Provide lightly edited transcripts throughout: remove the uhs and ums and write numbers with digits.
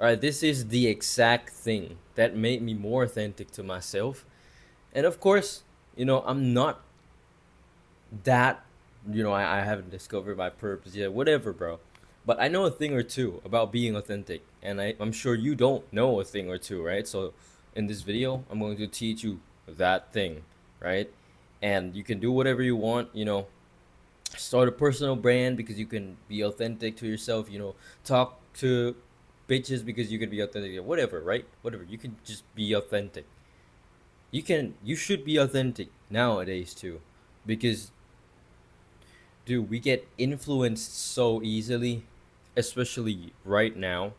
All right, this is the exact thing that made me more authentic to myself. And of course, I'm not that, I haven't discovered my purpose yet, whatever, bro. But I know a thing or two about being authentic, and I'm sure you don't know a thing or two, right? So in this video, I'm going to teach you that thing, right? And you can do whatever you want, start a personal brand because you can be authentic to yourself, talk to bitches because you can be authentic, whatever, right? Whatever. You can just be authentic. You should be authentic nowadays too. Because dude, we get influenced so easily, especially right now.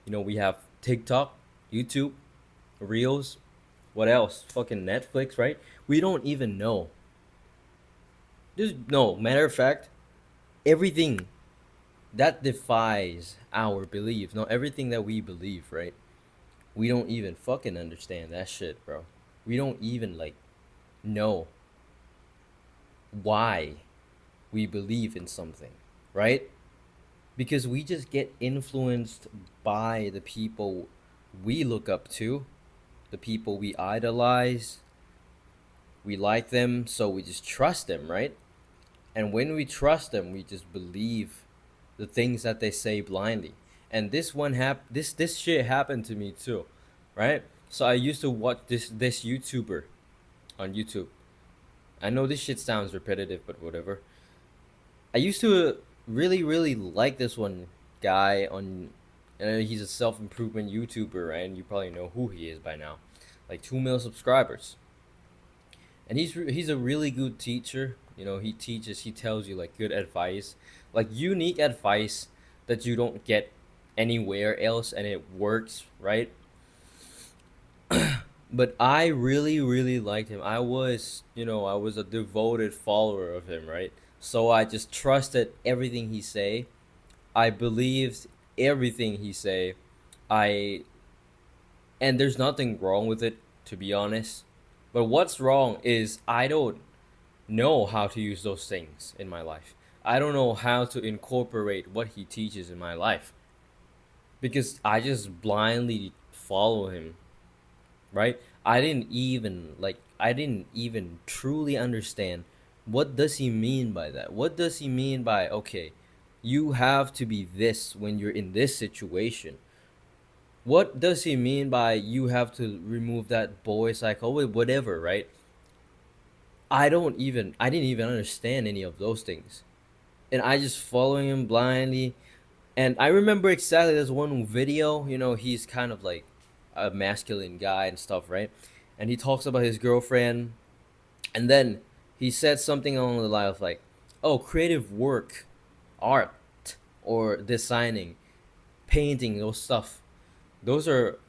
We have TikTok, YouTube, Reels, what else? Fucking Netflix, right? We don't even know. No, matter of fact, everything that defies our belief, no, everything that we believe, right? We don't even fucking understand that shit, bro. We don't even like know why we believe in something, right? Because we just get influenced by the people we look up to, the people we idolize. We like them, so we just trust them, right? And when we trust them, we just believe the things that they say blindly. And this shit happened to me too, right? So I used to watch this YouTuber on YouTube. I know this shit sounds repetitive, but whatever. I used to really like this one guy on. He's a self improvement YouTuber, right? And you probably know who he is by now, like 2 million subscribers. And he's a really good teacher. He teaches, he tells you like good advice, like unique advice that you don't get anywhere else, and it works, right? But I really liked him. I was a devoted follower of him, right? So I just trusted everything he say. I believed everything he say. I and there's nothing wrong with it, to be honest. But what's wrong is I don't know how to use those things in my life. I don't know how to incorporate what he teaches in my life because I just blindly follow him, right? I didn't even truly understand what does he mean by that? What does he mean by okay, you have to be this when you're in this situation? What does he mean by you have to remove that boy cycle? Whatever, right? I didn't even understand any of those things. And I just following him blindly. And I remember exactly there's one video, he's kind of like a masculine guy and stuff, right? And he talks about his girlfriend, and then he said something along the line of like, "Oh, creative work, art, or designing, painting, those stuff. Those are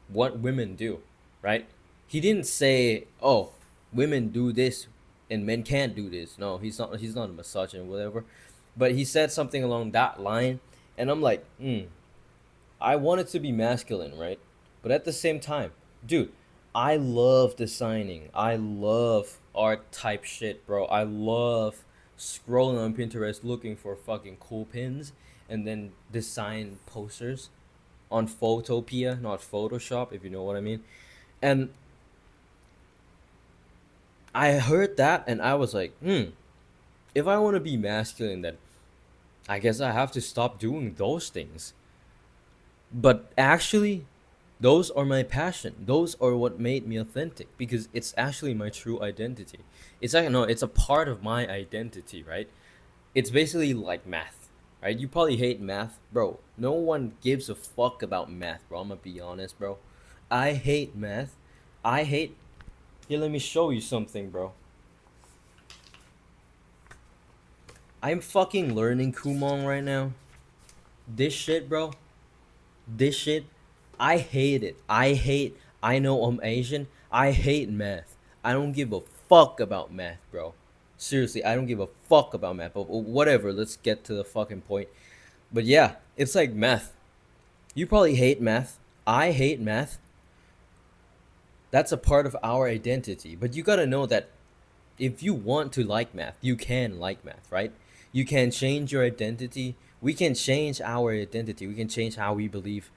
what women do, right?" He didn't say, "Oh, women do this and men can't do this." No, he's not a misogynist or whatever. But he said something along that line, and I'm like, I want it to be masculine, right? But at the same time, dude, I love designing. I love art type shit, bro. I love scrolling on Pinterest looking for fucking cool pins and then design posters on Photopia, not Photoshop, if you know what I mean. And I heard that and I was like, if I want to be masculine, then I guess I have to stop doing those things. But actually, those are my passion. Those are what made me authentic because it's actually my true identity. It's like no, it's a part of my identity, right? It's basically like math, right? You probably hate math, bro. No one gives a fuck about math, bro. I'm gonna be honest, bro. I hate math. I hate. Here, let me show you something, bro. I'm fucking learning Kumon right now. This shit, bro. This shit, I hate it. I know I'm Asian. I hate math. I don't give a fuck about math, bro. Seriously, I don't give a fuck about math. But whatever, let's get to the fucking point. But yeah, it's like math. You probably hate math. I hate math. That's a part of our identity. But you gotta know that if you want to like math, you can like math, right? You can change your identity. We can change our identity. We can change how we believe.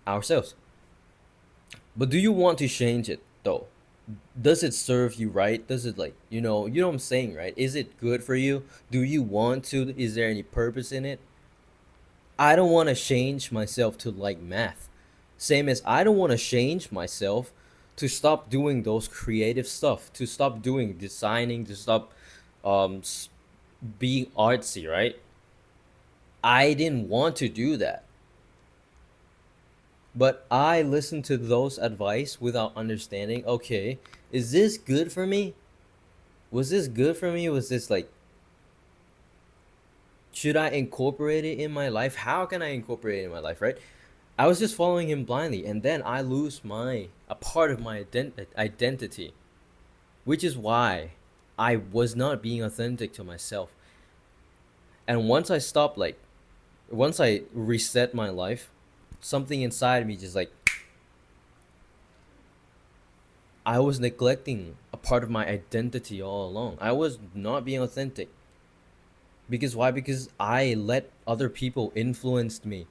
ourselves. But do you want to change it though? Does it serve you right? Does it, like, you know what I'm saying, right? Is it good for you? Do you want to? Is there any purpose in it? I don't want to change myself to like math. Same as I don't want to change myself to stop doing those creative stuff, to stop doing designing, to stop um being artsy, right? I didn't want to do that. But I listened to those advice without understanding, okay, is this good for me? Was this good for me? Was this like, should I incorporate it in my life? How can I incorporate it in my life, right? I was just following him blindly, and then I lose my a part of my identity, which is why I was not being authentic to myself. And once I reset my life, something inside me just like, I was neglecting a part of my identity all along. I was not being authentic. Because why? Because I let other people influence me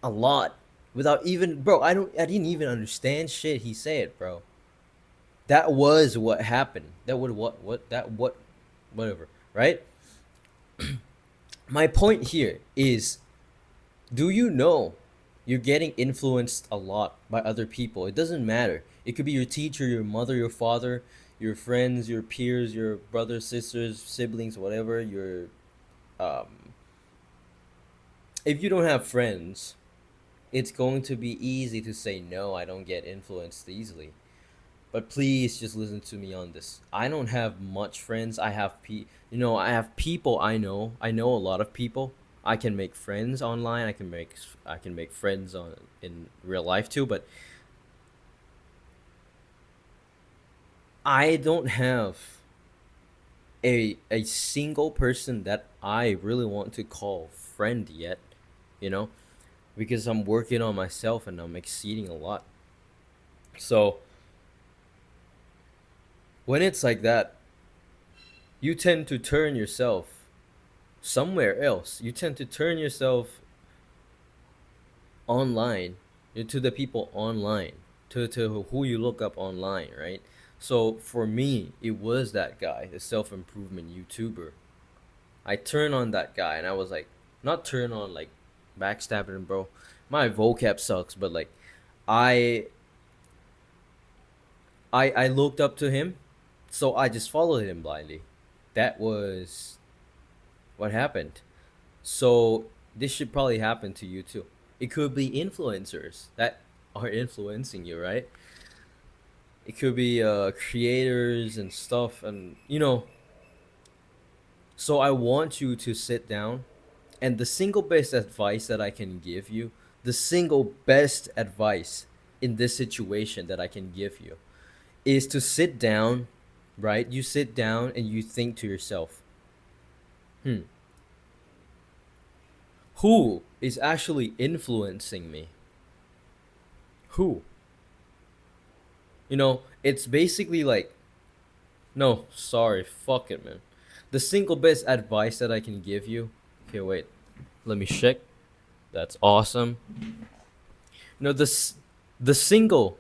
a lot without even, bro, I didn't even understand shit he said, bro. That was what happened. That would what that what whatever, right? My point here is, do you know you're getting influenced a lot by other people? It doesn't matter. It could be your teacher, your mother, your father, your friends, your peers, your brothers, sisters, siblings, whatever. Your um if you don't have friends, it's going to be easy to say no, I don't get influenced easily. But please just listen to me on this. I don't have much friends. I have people I know. I know a lot of people. I can make friends online. I can make friends on in real life too, but I don't have a single person that I really want to call friend yet, you know, because I'm working on myself and I'm exceeding a lot. So, when it's like that, you tend to turn yourself somewhere else. You tend to turn yourself online, to the people online, to who you look up online, right? So for me, it was that guy, the self improvement YouTuber. I turned on that guy and I was like, not turn on like backstabbing him, bro. My vocab sucks, but like, I I looked up to him, so I just followed him blindly. That was what happened. So this should probably happen to you too. It could be influencers that are influencing you, right? It could be creators and stuff, and So I want you to sit down, and the single best advice that I can give you, the single best advice in this situation that I can give you, is to sit down, right? You sit down and you think to yourself, hmm, who is actually influencing me? Who? It's basically like, no, sorry, fuck it, man. The single best advice that I can give you. Okay, wait, let me check. That's awesome. The single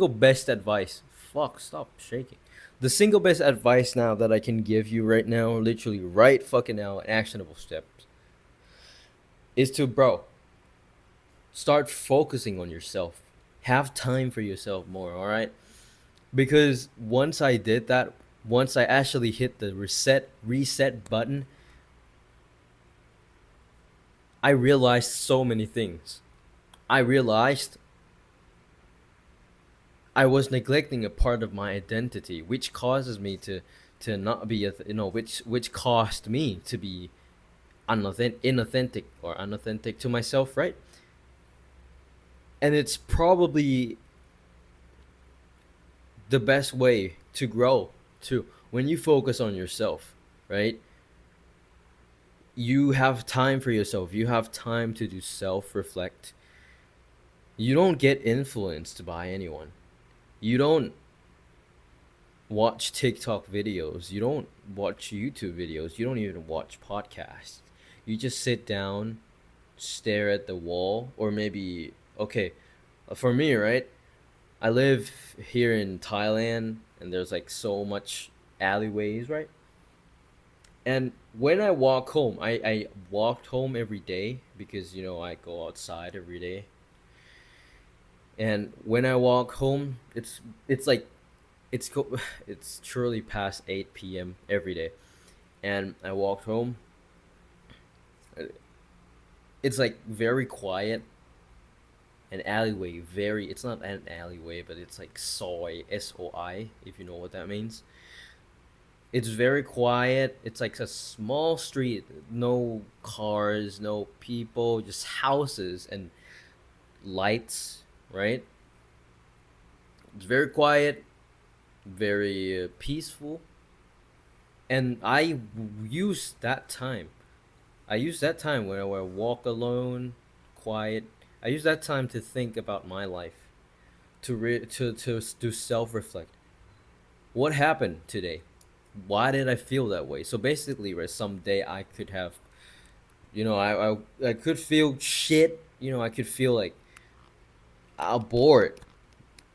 best advice. Fuck, stop shaking. The single best advice now that I can give you right now, literally right fucking now, actionable steps, is to, bro, start focusing on yourself. Have time for yourself more, all right? Because once I did that, once I actually hit the reset button, I realized so many things. I realized I was neglecting a part of my identity, which causes me to not be which caused me to be inauthentic or unauthentic to myself, right? And it's probably the best way to grow too. When you focus on yourself, right? You have time for yourself. You have time to do self reflect. You don't get influenced by anyone. You don't watch TikTok videos. You don't watch YouTube videos. You don't even watch podcasts. You just sit down, stare at the wall, or maybe okay, for me, right? I live here in Thailand, and there's like so much alleyways, right? And when I walk home, I walked home every day because I go outside every day. And when I walk home, it's like it's truly past 8 p.m. every day. And I walked home. It's like very quiet. An alleyway, very. It's not an alleyway, but it's like soi, SOI, if you know what that means. It's very quiet. It's like a small street, no cars, no people, just houses and lights, right? It's very quiet, very peaceful. And use that time. I use that time when I walk alone, quiet. I use that time to think about my life, to self reflect. What happened today? Why did I feel that way? So basically, right, someday I could have, I could feel shit. I could feel like I'm bored.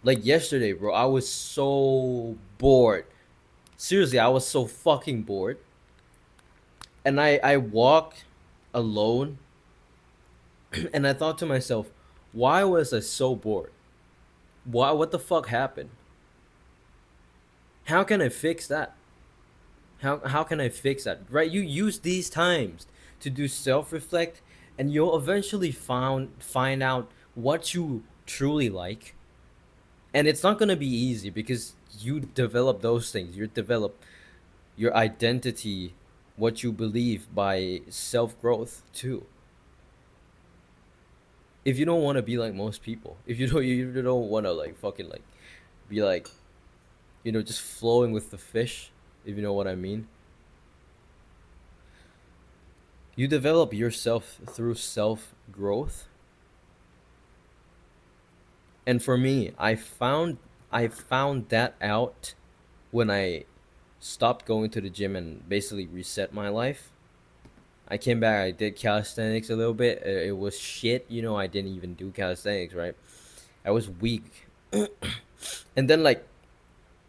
Like yesterday, bro, I was so bored. Seriously, I was so fucking bored. And I walked alone, and I thought to myself, why was I so bored? What the fuck happened? How can I fix that? How can I fix that? Right? You use these times to do self reflect, and you'll eventually find out what you truly like. And it's not gonna be easy because you develop those things. You develop your identity, what you believe by self growth too. If you don't want to be like most people, if you don't want to like fucking like be like just flowing with the fish, if you know what I mean. You develop yourself through self growth. And for me, I found that out when I stopped going to the gym and basically reset my life. I came back, I did calisthenics a little bit. It was shit, I didn't even do calisthenics, right? I was weak. And then like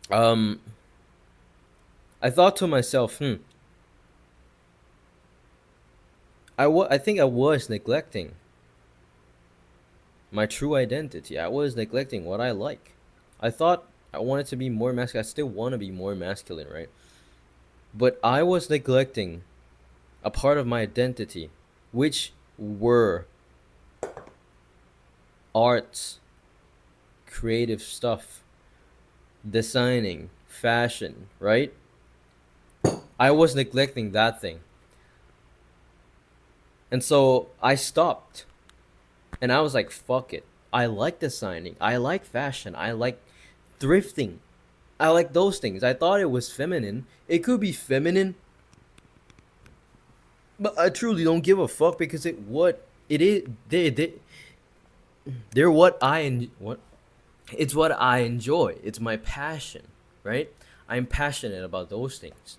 um I thought to myself, I think I was neglecting my true identity. I was neglecting what I like. I thought I wanted to be more masculine. I still want to be more masculine, right? But I was neglecting a part of my identity, which were arts, creative stuff, designing, fashion, right? I was neglecting that thing. And so I stopped. And I was like, fuck it. I like designing. I like fashion. I like thrifting. I like those things. I thought it was feminine. It could be feminine, but I truly don't give a fuck because it is. They're what it's what I enjoy. It's my passion, right? I'm passionate about those things.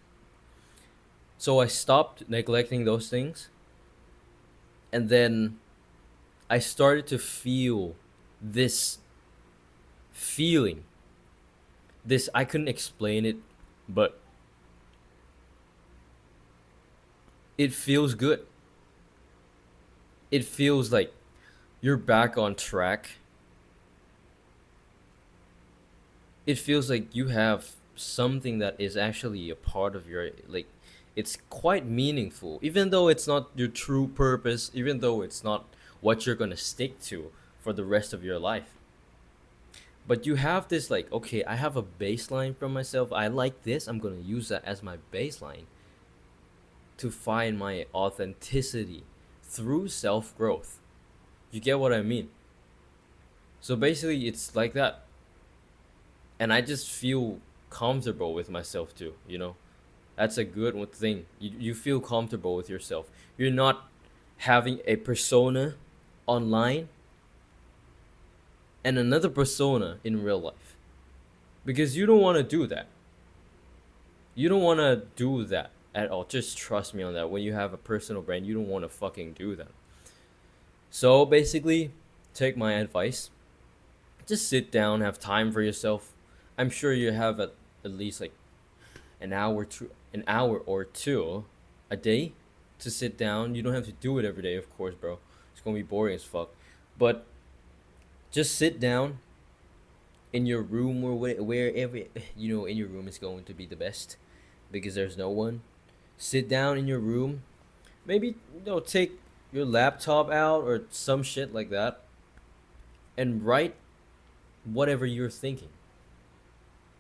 So I stopped neglecting those things, and then I started to feel this feeling. This I couldn't explain it, but it feels good. It feels like you're back on track. It feels like you have something that is actually a part of your like it's quite meaningful even though it's not your true purpose, even though it's not what you're going to stick to for the rest of your life. But you have this like, okay, I have a baseline for myself. I like this. I'm going to use that as my baseline to find my authenticity through self-growth. You get what I mean? So basically it's like that. And I just feel comfortable with myself too. That's a good one thing. You feel comfortable with yourself. You're not having a persona online and another persona in real life. Because you don't want to do that. You don't want to do that at all. Just trust me on that. When you have a personal brand, you don't want to fucking do that. So basically, take my advice. Just sit down, have time for yourself. I'm sure you have at least like an hour or two a day to sit down. You don't have to do it every day, of course, bro. It's gonna be boring as fuck. But just sit down in your room or wherever in your room is going to be the best because there's no one. Sit down in your room. Maybe take your laptop out or some shit like that and write whatever you're thinking.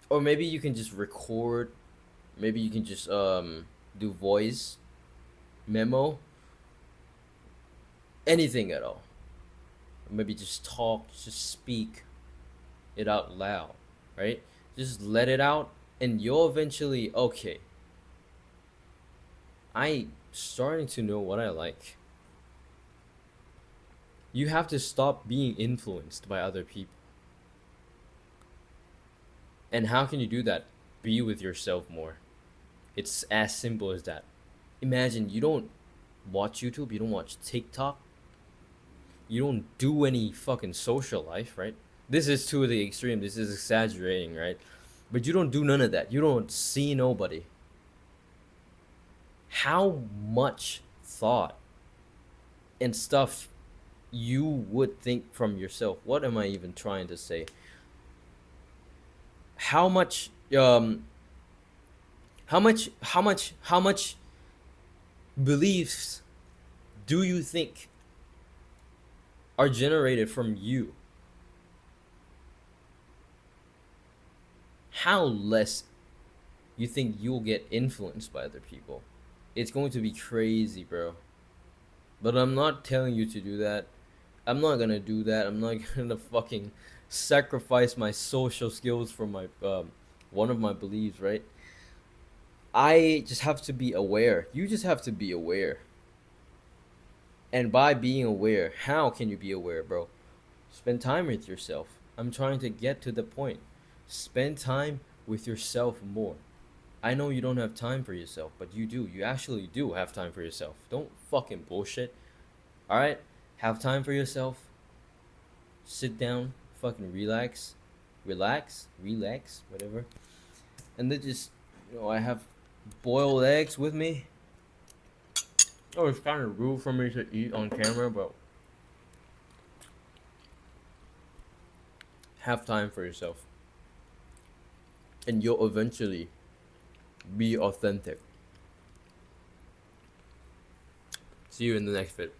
Or maybe you can just record. Maybe you can just do voice memo, anything at all. Maybe just talk, just speak it out loud, right? Just let it out, and you'll eventually, okay, I starting to know what I like. You have to stop being influenced by other people. And how can you do that? Be with yourself more. It's as simple as that. Imagine you don't watch YouTube, you don't watch TikTok, you don't do any fucking social life, right? This is to the extreme. This is exaggerating, right? But you don't do none of that. You don't see nobody. How much thought and stuff you would think from yourself? What am I even trying to say? How much how much beliefs do you think are generated from you? How less you think you'll get influenced by other people? It's going to be crazy, bro. But I'm not telling you to do that. I'm not gonna do that. I'm not gonna fucking sacrifice my social skills for my one of my beliefs, right? I just have to be aware. You just have to be aware. And by being aware, how can you be aware, bro? Spend time with yourself. I'm trying to get to the point. Spend time with yourself more. I know you don't have time for yourself, but you do. You actually do have time for yourself. Don't fucking bullshit. Alright? Have time for yourself. Sit down. Fucking relax. Relax. Whatever. And then just, I have boiled eggs with me. Oh, it's kind of rude for me to eat on camera, but have time for yourself. And you'll eventually be authentic. See you in the next vid.